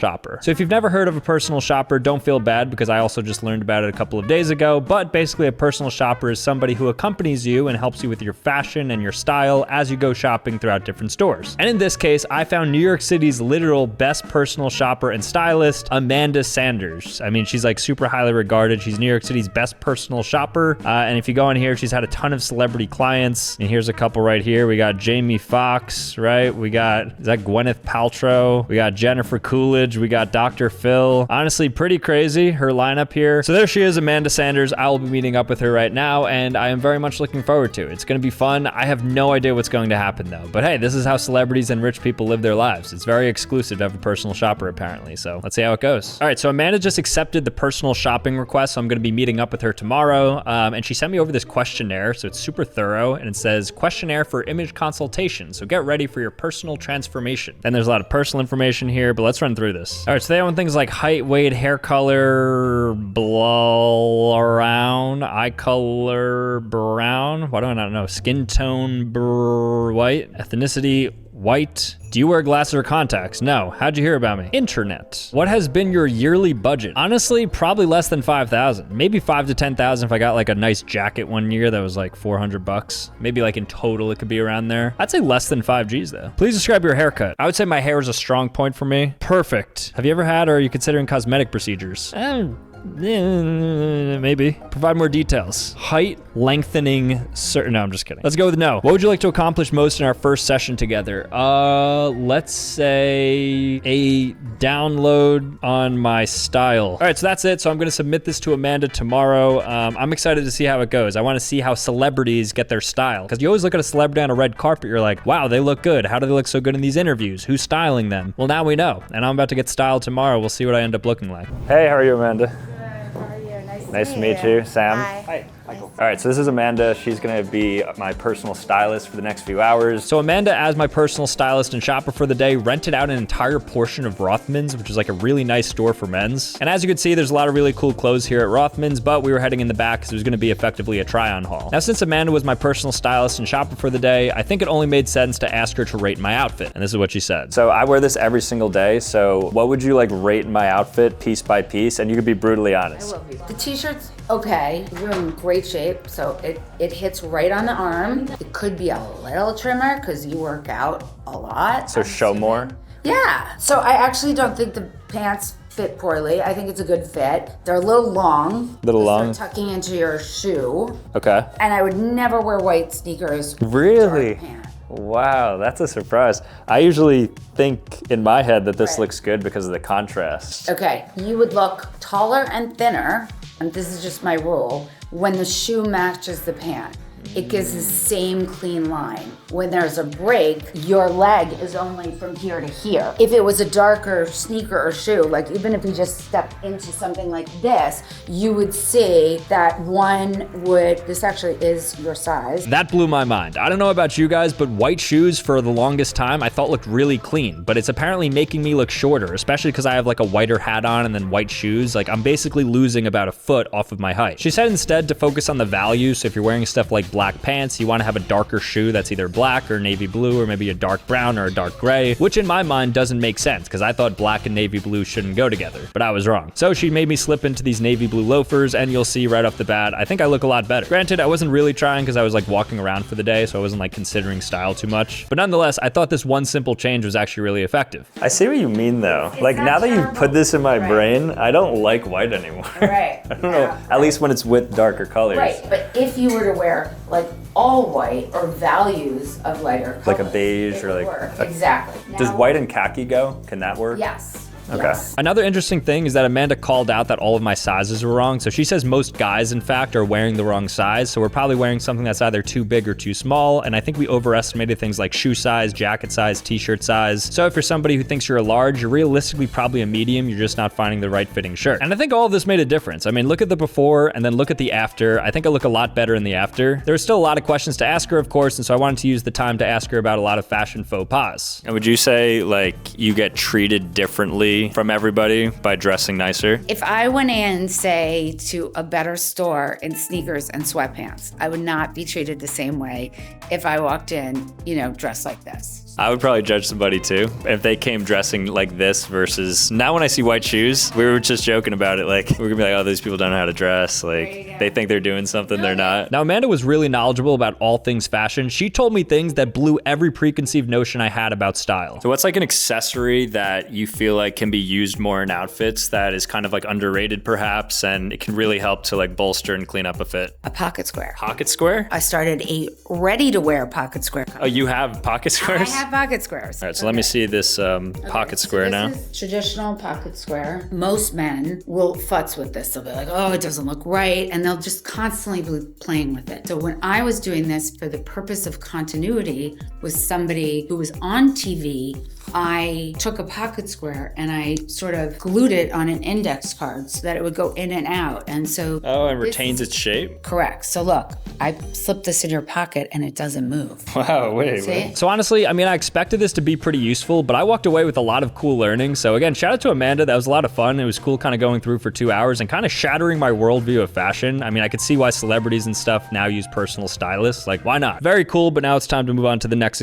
shopper. So if you've never heard of a personal shopper, don't feel bad because I also just learned about it a couple of days ago. But basically a personal shopper is somebody who accompanies you and helps you with your fashion and your style as you go shopping throughout different stores. And in this case, I found New York City's literal best personal shopper and stylist, Amanda Sanders. I mean, she's like super highly regarded. She's New York City's best personal shopper. And if you go in here, she's had a ton of celebrity clients. And here's a couple right here. We got Jamie Foxx, right? We got, is that Gwyneth Paltrow? We got Jennifer Coolidge. We got Dr. Phil. Honestly, pretty crazy, her lineup here. So there she is, Amanda Sanders. I will be meeting up with her right now, and I am very much looking forward to it. It's gonna be fun. I have no idea what's going to happen though. But hey, this is how celebrities and rich people live their lives. It's very exclusive to have a personal shopper apparently. So let's see how it goes. All right, so Amanda just accepted the personal shopping request. So I'm gonna be meeting up with her tomorrow. And she sent me over this questionnaire. So it's super thorough, and it says questionnaire for image consultation. So get ready for your personal transformation. And there's a lot of personal information here, but let's run through this. All right, so they want things like height, weight, hair color, brown, eye color, brown. Why do I not know? Skin tone, white, ethnicity, white. Do you wear glasses or contacts? No. How'd you hear about me? Internet. What has been your yearly budget? Honestly, probably less than 5,000. Maybe 5 to 10,000 if I got like a nice jacket one year that was like 400 bucks. Maybe like in total it could be around there. I'd say less than 5 G's though. Please describe your haircut. I would say my hair is a strong point for me. Perfect. Have you ever had or are you considering cosmetic procedures? Maybe. Provide more details. Height, lengthening, certain. No, I'm just kidding. Let's go with no. What would you like to accomplish most in our first session together? Let's say a download on my style. All right, so that's it. So I'm gonna submit this to Amanda tomorrow. I'm excited to see how it goes. I wanna see how celebrities get their style. Because you always look at a celebrity on a red carpet, you're like, wow, they look good. How do they look so good in these interviews? Who's styling them? Well, now we know. And I'm about to get styled tomorrow. We'll see what I end up looking like. Hey, how are you, Amanda? Nice to meet you, Sam. Hi. Michael. All right, so this is Amanda. She's gonna be my personal stylist for the next few hours. So Amanda, as my personal stylist and shopper for the day, rented out an entire portion of Rothman's, which is like a really nice store for men's. And as you can see, there's a lot of really cool clothes here at Rothman's, but we were heading in the back because it was gonna be effectively a try-on haul. Now, since Amanda was my personal stylist and shopper for the day, I think it only made sense to ask her to rate my outfit. And this is what she said. So I wear this every single day. So what would you like rate my outfit piece by piece? And you could be brutally honest. I will be. The t-shirt's okay. You're in great shape, so it hits right on the arm. It could be a little trimmer because you work out a lot. So show more? Yeah. So I actually don't think the pants fit poorly. I think it's a good fit. They're a little long. Little long? They're tucking into your shoe. Okay. And I would never wear white sneakers. Really? Dark pants. Wow, that's a surprise. I usually think in my head that this looks good because of the contrast. Okay, you would look taller and thinner, and this is just my rule, when the shoe matches the pant. It gives the same clean line. When there's a break, your leg is only from here to here. If it was a darker sneaker or shoe, like even if you just step into something like this, you would see that this actually is your size. That blew my mind. I don't know about you guys, but white shoes for the longest time I thought looked really clean, but it's apparently making me look shorter, especially because I have like a whiter hat on and then white shoes. Like I'm basically losing about a foot off of my height. She said instead to focus on the value. So if you're wearing stuff like black pants, you want to have a darker shoe that's either black or navy blue or maybe a dark brown or a dark gray, which in my mind doesn't make sense because I thought black and navy blue shouldn't go together, but I was wrong. So she made me slip into these navy blue loafers, and you'll see right off the bat, I think I look a lot better. Granted, I wasn't really trying because I was like walking around for the day, so I wasn't like considering style too much, but nonetheless, I thought this one simple change was actually really effective. I see what you mean though. Like now that you've put this in my brain, I don't like white anymore. Right. I don't know, at least when it's with darker colors. Right, but if you were to wear like all white or values of lighter colors, like a beige or like exactly. Does white and khaki go? Can that work? Yes. Okay. Yes. Another interesting thing is that Amanda called out that all of my sizes were wrong. So she says most guys, in fact, are wearing the wrong size. So we're probably wearing something that's either too big or too small. And I think we overestimated things like shoe size, jacket size, t-shirt size. So if you're somebody who thinks you're a large, you're realistically probably a medium. You're just not finding the right fitting shirt. And I think all of this made a difference. I mean, look at the before and then look at the after. I think I look a lot better in the after. There's still a lot of questions to ask her, of course. And so I wanted to use the time to ask her about a lot of fashion faux pas. And would you say like you get treated differently from everybody by dressing nicer? If I went in, say, to a better store in sneakers and sweatpants, I would not be treated the same way if I walked in, dressed like this. I would probably judge somebody too if they came dressing like this versus now when I see white shoes, we were just joking about it. Like, we're gonna be like, oh, these people don't know how to dress. Like, they think they're doing something they're not. Now, Amanda was really knowledgeable about all things fashion. She told me things that blew every preconceived notion I had about style. So what's like an accessory that you feel like can be used more in outfits that is kind of like underrated perhaps, and it can really help to like bolster and clean up a fit? A pocket square. Pocket square? I started a ready-to-wear pocket square. Oh, you have pocket squares? I have pocket squares. All right, so let me see this pocket square now. This is traditional pocket square. Most men will futz with this. They'll be like, oh, it doesn't look right. And they'll just constantly be playing with it. So when I was doing this for the purpose of continuity with somebody who was on TV, I took a pocket square and I sort of glued it on an index card so that it would go in and out. And so... Oh, and retains its shape? Correct. So look, I slip this in your pocket and it doesn't move. Wow, wait. So honestly, I mean, I expected this to be pretty useful, but I walked away with a lot of cool learning. So again, shout out to Amanda. That was a lot of fun. It was cool kind of going through for 2 hours and kind of shattering my worldview of fashion. I mean, I could see why celebrities and stuff now use personal stylists. Like, why not? Very cool, but now it's time to move on to the next